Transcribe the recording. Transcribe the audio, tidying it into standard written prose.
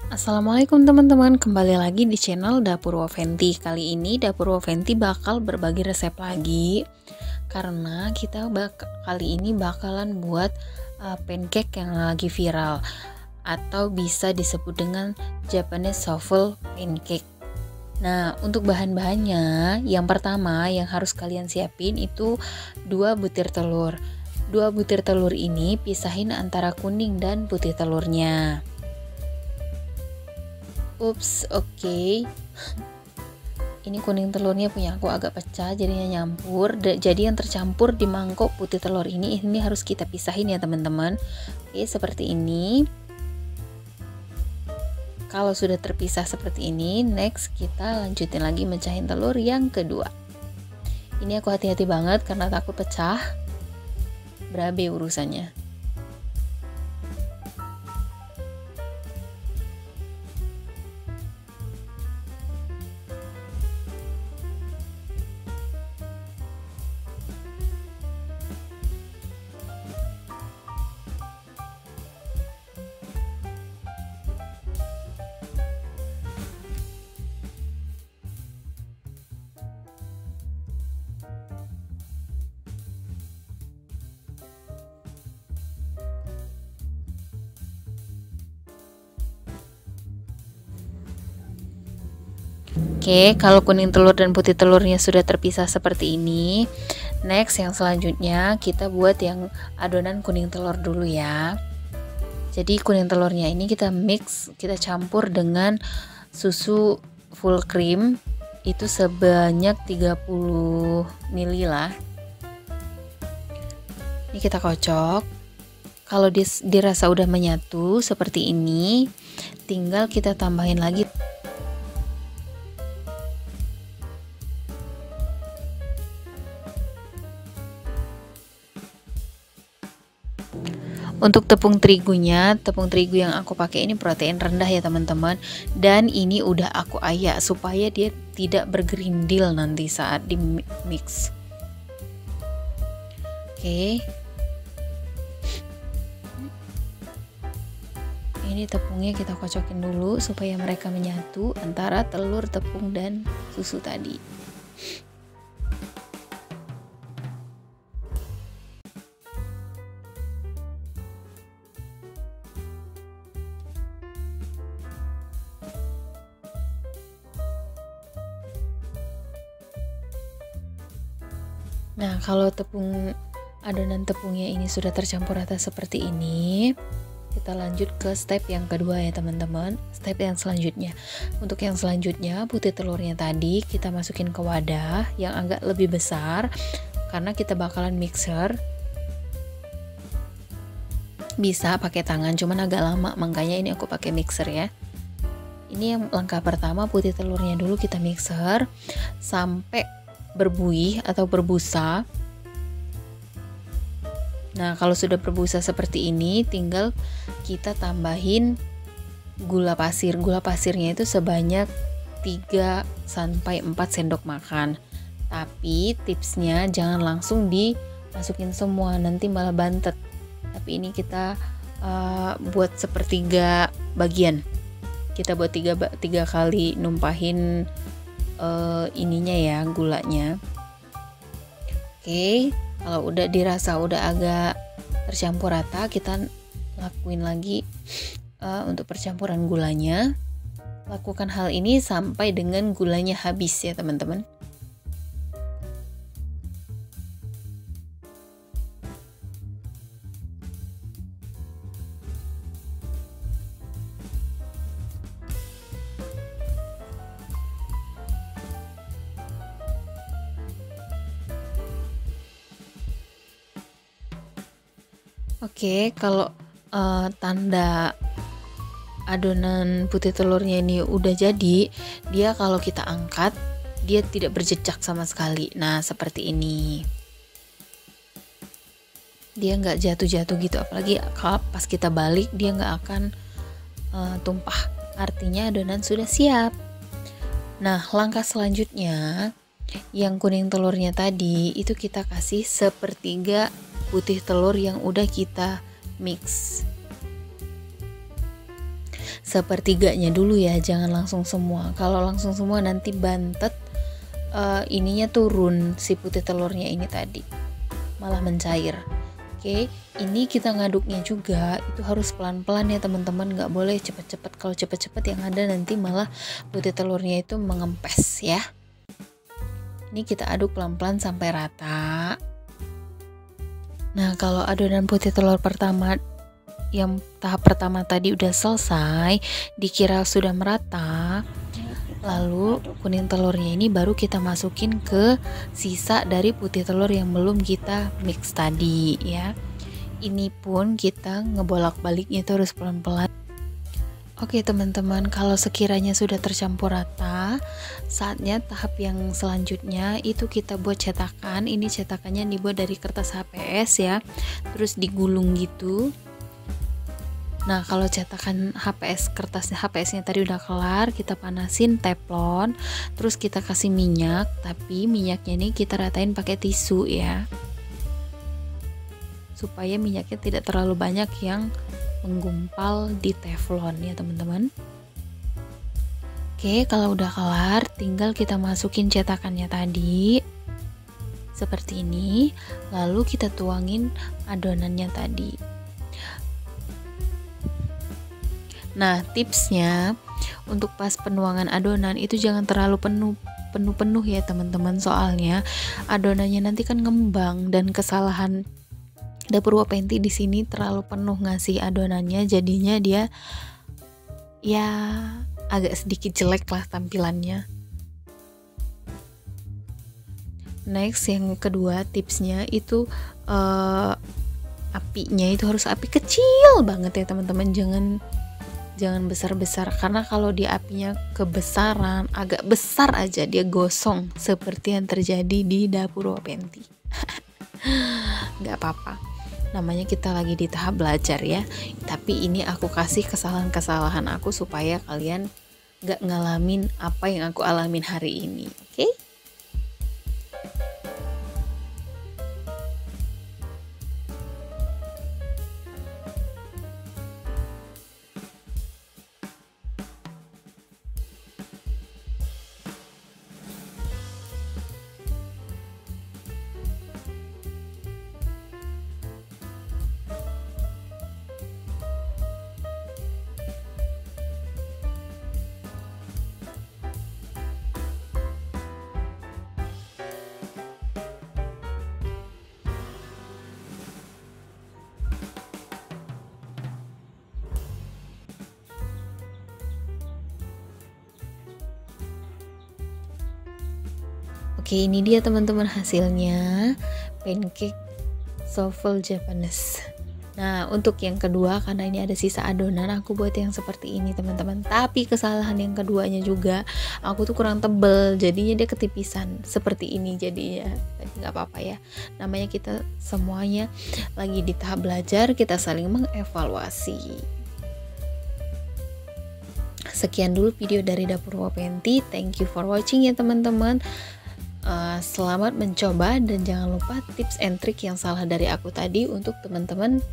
Assalamualaikum teman-teman, kembali lagi di channel Dapur Woventi. Kali ini Dapur Woventi bakal berbagi resep lagi karena kita kali ini bakalan buat pancake yang lagi viral atau bisa disebut dengan Japanese waffle pancake. Nah, untuk bahan-bahannya, yang pertama yang harus kalian siapin itu 2 butir telur. 2 butir telur ini pisahin antara kuning dan putih telurnya. Ups, oke. Ini kuning telurnya punya aku agak pecah, jadinya nyampur. Jadi yang tercampur di mangkok putih telur ini harus kita pisahin ya teman-teman. Oke, seperti ini. Kalau sudah terpisah seperti ini, next kita lanjutin lagi mecahin telur yang kedua. Ini aku hati-hati banget karena takut pecah. Berabe urusannya. Oke, kalau kuning telur dan putih telurnya sudah terpisah seperti ini, next yang selanjutnya kita buat yang adonan kuning telur dulu ya. Jadi kuning telurnya ini kita mix, kita campur dengan susu full cream itu sebanyak 30 ml lah. Ini kita kocok. Kalau dirasa udah menyatu seperti ini, tinggal kita tambahin lagi untuk tepung terigunya. Tepung terigu yang aku pakai ini protein rendah ya teman-teman, dan ini udah aku ayak supaya dia tidak bergerindil nanti saat di mix. Oke, ini tepungnya kita kocokin dulu supaya mereka menyatu antara telur, tepung, dan susu tadi. Nah, kalau adonan tepungnya ini sudah tercampur rata seperti ini, kita lanjut ke step yang kedua ya teman-teman. Step yang selanjutnya, untuk yang selanjutnya putih telurnya tadi kita masukin ke wadah yang agak lebih besar karena kita bakalan mixer. Bisa pakai tangan, cuman agak lama, makanya ini aku pakai mixer ya. Ini yang langkah pertama, putih telurnya dulu kita mixer sampai berbuih atau berbusa. Nah, kalau sudah berbusa seperti ini, tinggal kita tambahin gula pasir. Gula pasirnya itu sebanyak 3 sampai 4 sendok makan. Tapi tipsnya jangan langsung dimasukin semua, nanti malah bantet. Tapi ini kita buat sepertiga bagian. Kita buat tiga kali numpahin ininya ya, gulanya. Oke, kalau udah dirasa udah agak tercampur rata, kita lakuin lagi untuk percampuran gulanya. Lakukan hal ini sampai dengan gulanya habis ya teman-teman. Oke, kalau tanda adonan putih telurnya ini udah jadi, dia kalau kita angkat, dia tidak berjejak sama sekali. Nah, seperti ini. Dia nggak jatuh-jatuh gitu, apalagi kalau pas kita balik, dia nggak akan tumpah. Artinya adonan sudah siap. Nah, langkah selanjutnya, yang kuning telurnya tadi, itu kita kasih sepertiga putih telur yang udah kita mix. sepertiganya dulu ya, jangan langsung semua. Kalau langsung semua nanti bantet, ininya turun, si putih telurnya ini tadi malah mencair. Oke, ini kita ngaduknya juga itu harus pelan-pelan ya teman-teman, nggak boleh cepet-cepet. Kalau cepet-cepet yang ada nanti malah putih telurnya itu mengempes ya. Ini kita aduk pelan-pelan sampai rata. Nah, kalau adonan putih telur pertama yang tahap pertama tadi udah selesai, dikira sudah merata, lalu kuning telurnya ini baru kita masukin ke sisa dari putih telur yang belum kita mix tadi ya. Ini pun kita ngebolak-baliknya itu harus pelan-pelan. Oke teman-teman, kalau sekiranya sudah tercampur rata, saatnya tahap yang selanjutnya itu kita buat cetakan. Ini cetakannya dibuat dari kertas HPS ya, terus digulung gitu. Nah, kalau cetakan HPS, kertas HPS-nya tadi udah kelar, kita panasin teflon, terus kita kasih minyak, tapi minyaknya ini kita ratain pakai tisu ya, supaya minyaknya tidak terlalu banyak yang menggumpal di teflon ya teman-teman. Oke, kalau udah kelar, tinggal kita masukin cetakannya tadi seperti ini, lalu kita tuangin adonannya tadi. Nah, tipsnya untuk pas penuangan adonan itu jangan terlalu penuh ya teman-teman, soalnya adonannya nanti kan ngembang, dan kesalahan Dapur Wafenty di sini terlalu penuh ngasih adonannya, jadinya dia ya agak sedikit jelek lah tampilannya. Next, yang kedua tipsnya itu apinya itu harus api kecil banget ya teman-teman, jangan besar-besar, karena kalau di apinya kebesaran, agak besar aja dia gosong seperti yang terjadi di Dapur Wafenty. Nggak apa-apa, namanya kita lagi di tahap belajar ya, tapi ini aku kasih kesalahan-kesalahan aku supaya kalian nggak ngalamin apa yang aku alamin hari ini. Oke? Oke, ini dia teman-teman hasilnya, pancake souffle Japanese. Nah, untuk yang kedua, karena ini ada sisa adonan, aku buat yang seperti ini teman-teman. Tapi kesalahan yang keduanya juga, aku tuh kurang tebel, jadinya dia ketipisan seperti ini jadinya. Tapi nggak apa-apa ya, namanya kita semuanya lagi di tahap belajar, kita saling mengevaluasi. Sekian dulu video dari Dapur Wafenty. Thank you for watching ya teman-teman. Selamat mencoba, dan jangan lupa tips and trick yang salah dari aku tadi untuk teman-teman